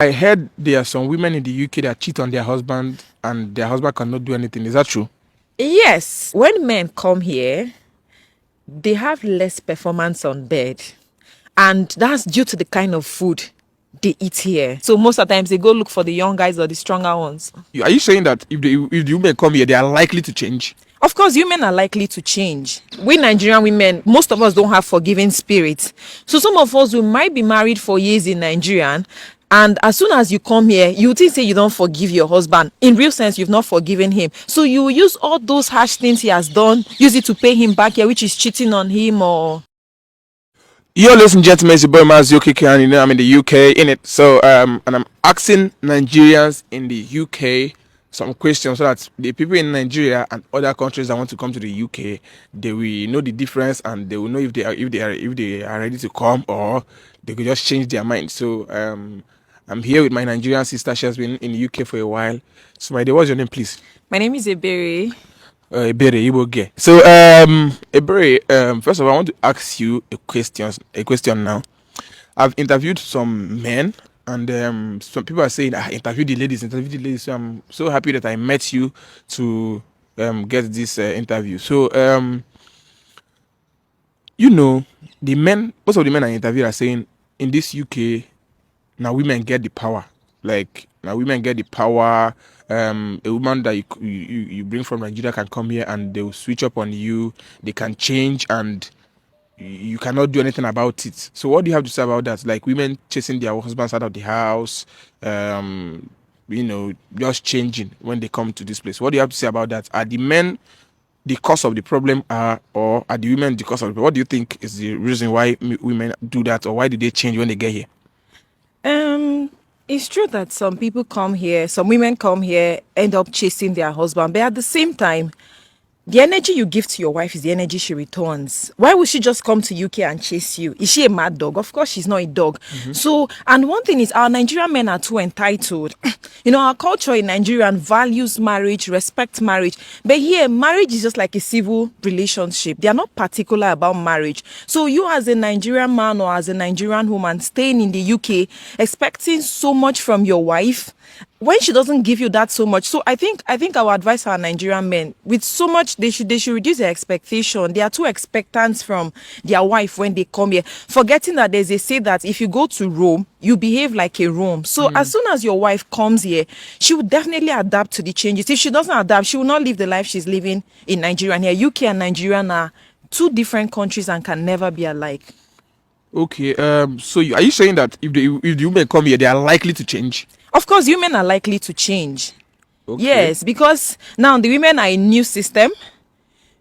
I heard there are some women in the UK that cheat on their husband and their husband cannot do anything. Is that true? Yes, when men come here, they have less performance on bed, and that's due to the kind of food they eat here. So most of the times they go look for the young guys or the stronger ones. Are you saying that if the women come here, they are likely to change? Of course, women are likely to change. We Nigerian women, most of us don't have forgiving spirits. So some of us, we might be married for years in Nigeria, and as soon as you come here, you think say you don't forgive your husband. In real sense, you've not forgiven him. So you use all those harsh things he has done, use it to pay him back here, which is cheating on him or... Yo, ladies and gentlemen, it's your boy Mazioki, and you know I'm in the UK, in it. So and I'm asking Nigerians in the UK some questions so that the people in Nigeria and other countries that want to come to the UK, they will know the difference and they will know if they are ready to come, or they could just change their mind. So I'm here with my Nigerian sister. She has been in the UK for a while. So my dear, what's your name, please? My name is Ebere. Ebere, you will get. So, Ebere, first of all, I want to ask you a question now. I've interviewed some men, and some people are saying, interview the ladies. So I'm so happy that I met you to get this interview. So, most of the men I interviewed are saying, in this UK, now women get the power. Like, now women get the power. A woman that you bring from Nigeria can come here and they will switch up on you. They can change and you cannot do anything about it. So what do you have to say about that? Like women chasing their husbands out of the house, just changing when they come to this place. What do you have to say about that? Are the men the cause of the problem, or are the women the cause of the problem? What do you think is the reason why women do that, or why do they change when they get here? It's true that some people come here, some women come here, end up chasing their husband, but at the same time, the energy you give to your wife is the energy she returns. Why would she just come to UK and chase you? Is she a mad dog? Of course she's not a dog. So, and one thing is our Nigerian men are too entitled. Our culture in Nigeria values marriage, respect marriage. But here, marriage is just like a civil relationship. They are not particular about marriage. So you as a Nigerian man or as a Nigerian woman staying in the UK, expecting so much from your wife, when she doesn't give you that so much. So I think I would advise our Nigerian men with so much they should reduce their expectation. They are too expectant from their wife when they come here, forgetting that there's a say that if you go to Rome, you behave like a Rome. So as soon as your wife comes here, she will definitely adapt to the changes. If she doesn't adapt, she will not live the life she's living in Nigeria. And here, UK and Nigeria are two different countries and can never be alike. Okay. So are you saying that if the women come here, they are likely to change? Of course, women are likely to change. Okay. Yes, because now the women are a new system.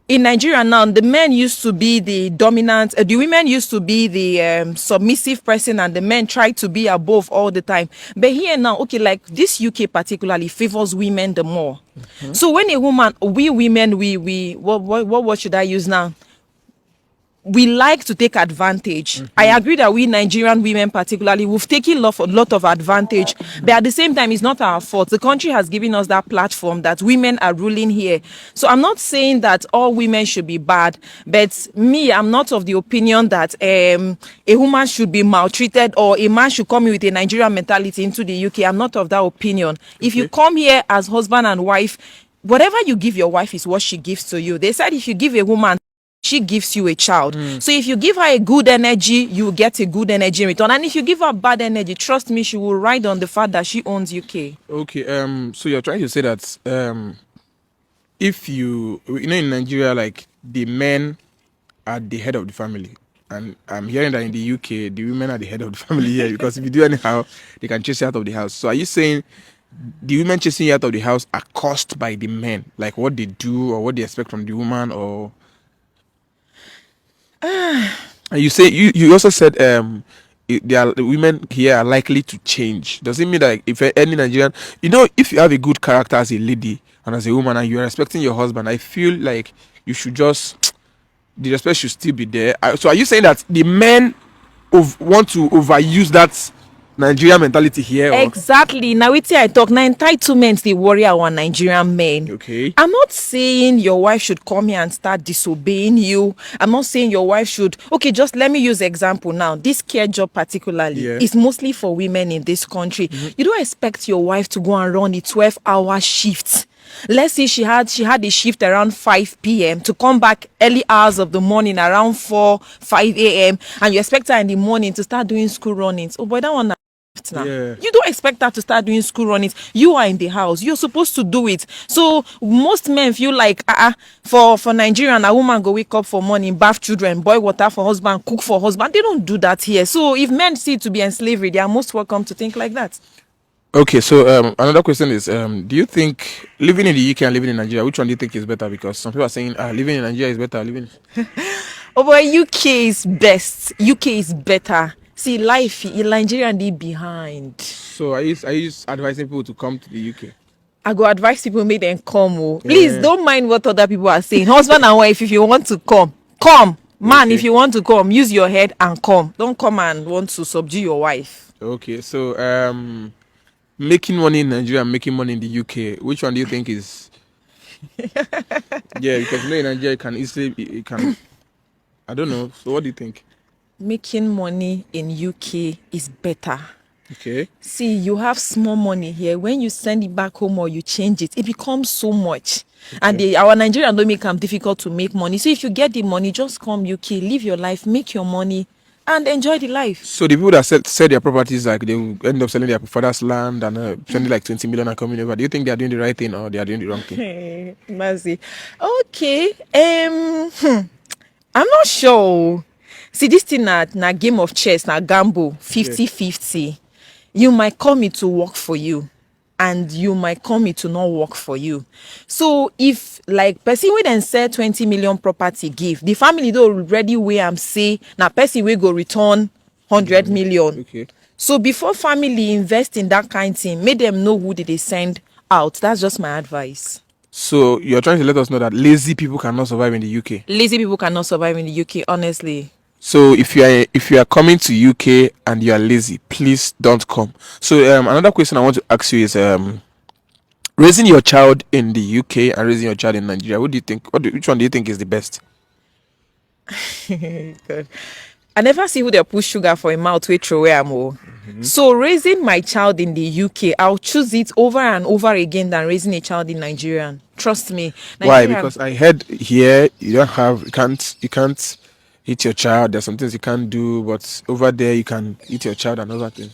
In Nigeria now, the men used to be the dominant, the women used to be the submissive person, and the men try to be above all the time. But here now, okay, like this UK particularly favors women the more. So when a woman, we women, what should I use now? We like to take advantage. I agree that we Nigerian women particularly, we've taken a lot of advantage, but at the same time, it's not our fault. The country has given us that platform that women are ruling here. So I'm not saying that all women should be bad, but me, I'm not of the opinion that a woman should be maltreated or a man should come in with a Nigerian mentality into the UK. I'm not of that opinion. If you come here as husband and wife, whatever you give your wife is what she gives to you. They said if you give a woman, she gives you a child. So if you give her a good energy, you get a good energy in return. And if you give her bad energy, trust me, she will ride on the fact that she owns UK. Okay. So you're trying to say that if in Nigeria, like the men are the head of the family, and I'm hearing that in the UK the women are the head of the family here, because if you do anyhow, they can chase you out of the house. So are you saying the women chasing you out of the house are caused by the men, like what they do or what they expect from the woman, or? And you say you also said the women here are likely to change. Does it mean that if any Nigerian, if you have a good character as a lady and as a woman and you are respecting your husband, I feel like you should just, the respect should still be there. So are you saying that the men want to overuse that Nigerian mentality here. Or? Exactly. Now it's I talk now entitlement they worry our Nigerian men. Okay. I'm not saying your wife should come here and start disobeying you. I'm not saying your wife should. Okay, just let me use example now. This care job particularly Yeah. is mostly for women in this country. You don't expect your wife to go and run a 12-hour shift. Let's say she had a shift around 5 p.m. to come back early hours of the morning around 5 a.m. and you expect her in the morning to start doing school runnings. Oh boy, that one now. Yeah. You don't expect her to start doing school runnings. You are in the house. You're supposed to do it. So most men feel like for Nigerian, a woman go wake up for morning, bath children, boil water for husband, cook for husband. They don't do that here. So if men see it to be enslaved, they are most welcome to think like that. Okay, so another question is, do you think living in the UK and living in Nigeria, which one do you think is better? Because some people are saying living in Nigeria is better. Oh boy, UK is best. UK is better. See, life in Nigeria they behind. So are you advising people to come to the UK? I go advise people make them come. Oh. Please don't mind what other people are saying. Husband and wife, if you want to come, come. Man, Okay. if you want to come, use your head and come. Don't come and want to subdue your wife. Okay, so making money in Nigeria and making money in the UK, which one do you think is? Yeah, because in Nigeria it can. I don't know. So what do you think? Making money in UK is better. Okay. See, you have small money here. When you send it back home or you change it, it becomes so much. Okay. And our Nigerian don't make them difficult to make money. So if you get the money, just come UK, live your life, make your money, and enjoy the life. So the people that sell their properties, like they will end up selling their father's land and spending like 20 million and coming over. Do you think they are doing the right thing or they are doing the wrong thing? Mercy. Okay. I'm not sure. See, this thing na game of chess, na gamble, 50-50. You might call me to work for you and you might call me to not work for you. So if like person wey dem sell 20 million property give, the family don already weigh am say na person wey go return 100 million. Okay. So before family invest in that kind thing, make them know who they send out. That's just my advice. So you're trying to let us know that lazy people cannot survive in the UK. Lazy people cannot survive in the UK, honestly. So if you are coming to UK and you are lazy, please don't come. So another question I want to ask you is raising your child in the UK and raising your child in Nigeria. What do you think? Which one do you think is the best? Good. I never see who they push sugar for a mouth wey throw away am. So raising my child in the UK, I'll choose it over and over again than raising a child in Nigeria. Trust me. Why? Because I heard here you can't hit your child. There's some things you can't do, but over there you can hit your child and other things.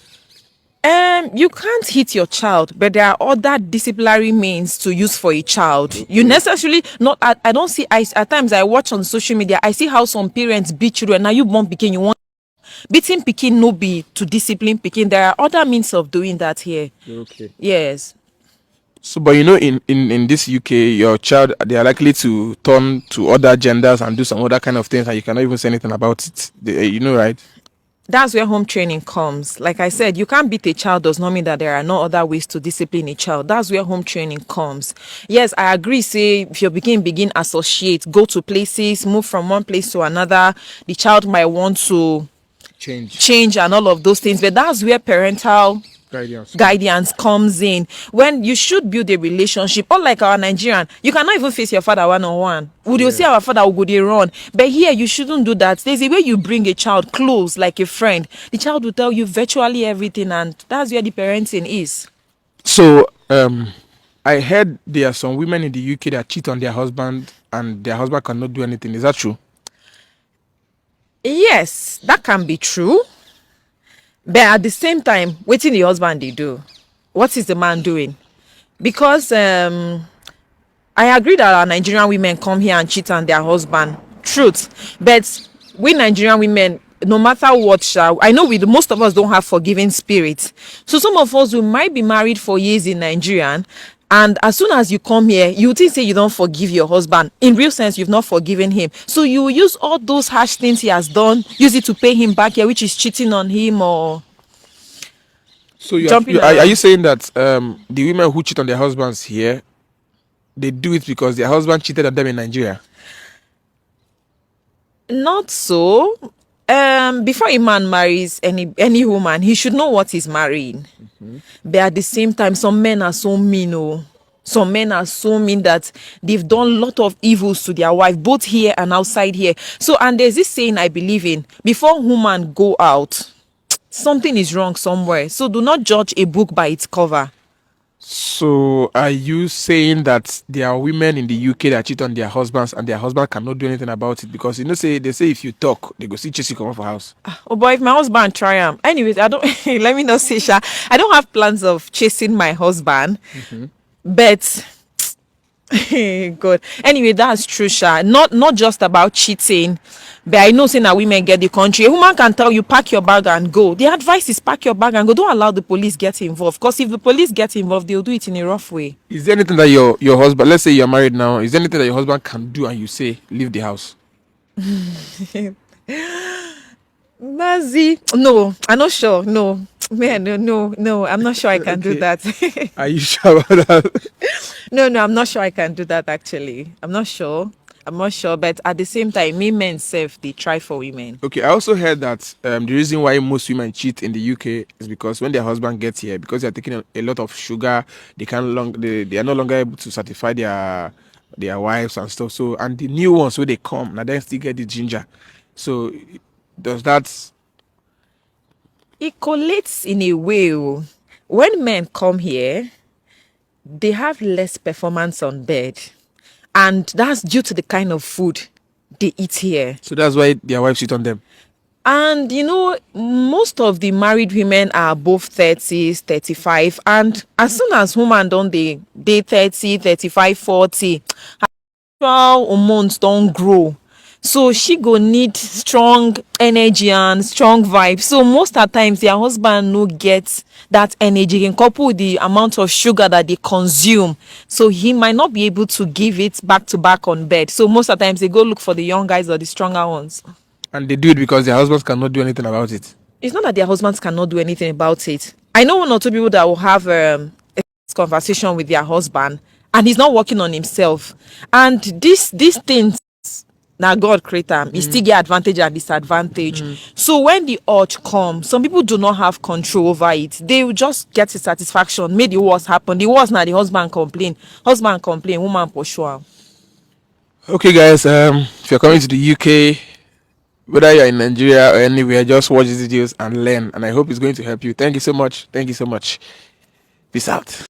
You can't hit your child, but there are other disciplinary means to use for a child. Okay. You necessarily not. I don't see. At times I watch on social media. I see how some parents beat children. Now you born pikin, you want beating pikin no be to discipline pikin. There are other means of doing that here. Okay. Yes. So, but you know, in this UK, your child, they are likely to turn to other genders and do some other kind of things, and you cannot even say anything about it. You know, right? That's where home training comes. Like I said, you can't beat a child does not mean that there are no other ways to discipline a child. That's where home training comes. Yes, I agree. Say if you begin associate, go to places, move from one place to another, the child might want to change and all of those things. But that's where parental guidance comes in. When you should build a relationship, unlike our Nigerian, you cannot even face your father one-on-one. Would you see our father would go run? But here you shouldn't do that. There's a way you bring a child close like a friend. The child will tell you virtually everything, and that's where the parenting is. So I heard there are some women in the UK that cheat on their husband and their husband cannot do anything. Is that true? Yes, that can be true. But at the same time, wetin the husband they do? What is the man doing? Because I agree that our Nigerian women come here and cheat on their husband. Truth. But we Nigerian women, no matter what, I know most of us don't have forgiving spirits. So some of us who might be married for years in Nigeria, and as soon as you come here, you think say you don't forgive your husband. In real sense, you've not forgiven him. So you use all those harsh things he has done, use it to pay him back here, which is cheating on him or. So are you saying that the women who cheat on their husbands here, they do it because their husband cheated on them in Nigeria? Not so. Before a man marries any woman, he should know what he's marrying. But at the same time, some men are so mean. Oh, some men are so mean that they've done a lot of evils to their wife, both here and outside here. So, and there's this saying I believe in: before woman go out, something is wrong somewhere. So do not judge a book by its cover. So are you saying that there are women in the UK that cheat on their husbands and their husband cannot do anything about it? Because say they say if you talk, they go see chase you come off a house. Oh boy, if my husband try am. Anyways, I don't let me not say sha. I don't have plans of chasing my husband. But good. Anyway, that's true, sha. Not just about cheating, but I know saying that women get the country. A woman can tell you pack your bag and go. The advice is pack your bag and go. Don't allow the police get involved. Because if the police get involved, they'll do it in a rough way. Is there anything that your husband, let's say you're married now, is there anything that your husband can do and you say leave the house? Nazi. No, I'm not sure. No. Man, no, I'm not sure I can do Okay. that. Are you sure about that? No, I'm not sure I can do that actually. I'm not sure. But at the same time, me men self they try for women. Okay, I also heard that the reason why most women cheat in the UK is because when their husband gets here, because they are taking a lot of sugar, they are no longer able to satisfy their wives and stuff. So and the new ones when they come, now they still get the ginger. So does that It collates in a way. Oh. When men come here, they have less performance on bed, and that's due to the kind of food they eat here. so that's why their wives cheat on them? And most of the married women are above 30s, 35, and as soon as woman don't they 30, 35, 40, her sexual hormones don't grow. So she go need strong energy and strong vibes. So most of the times their husband no get that energy in couple with the amount of sugar that they consume. So he might not be able to give it back to back on bed. So most of the times they go look for the young guys or the stronger ones. And they do it because their husbands cannot do anything about it. It's not that their husbands cannot do anything about it. I know one or two people that will have a conversation with their husband and he's not working on himself. And these things now God create them. He still get advantage and disadvantage. So when the urge comes, some people do not have control over it. They will just get a satisfaction. Make the worst happen. The worst now the husband complain. Woman pursue am. Okay, guys. If you're coming to the UK, whether you're in Nigeria or anywhere, just watch these videos and learn. And I hope it's going to help you. Thank you so much. Thank you so much. Peace out.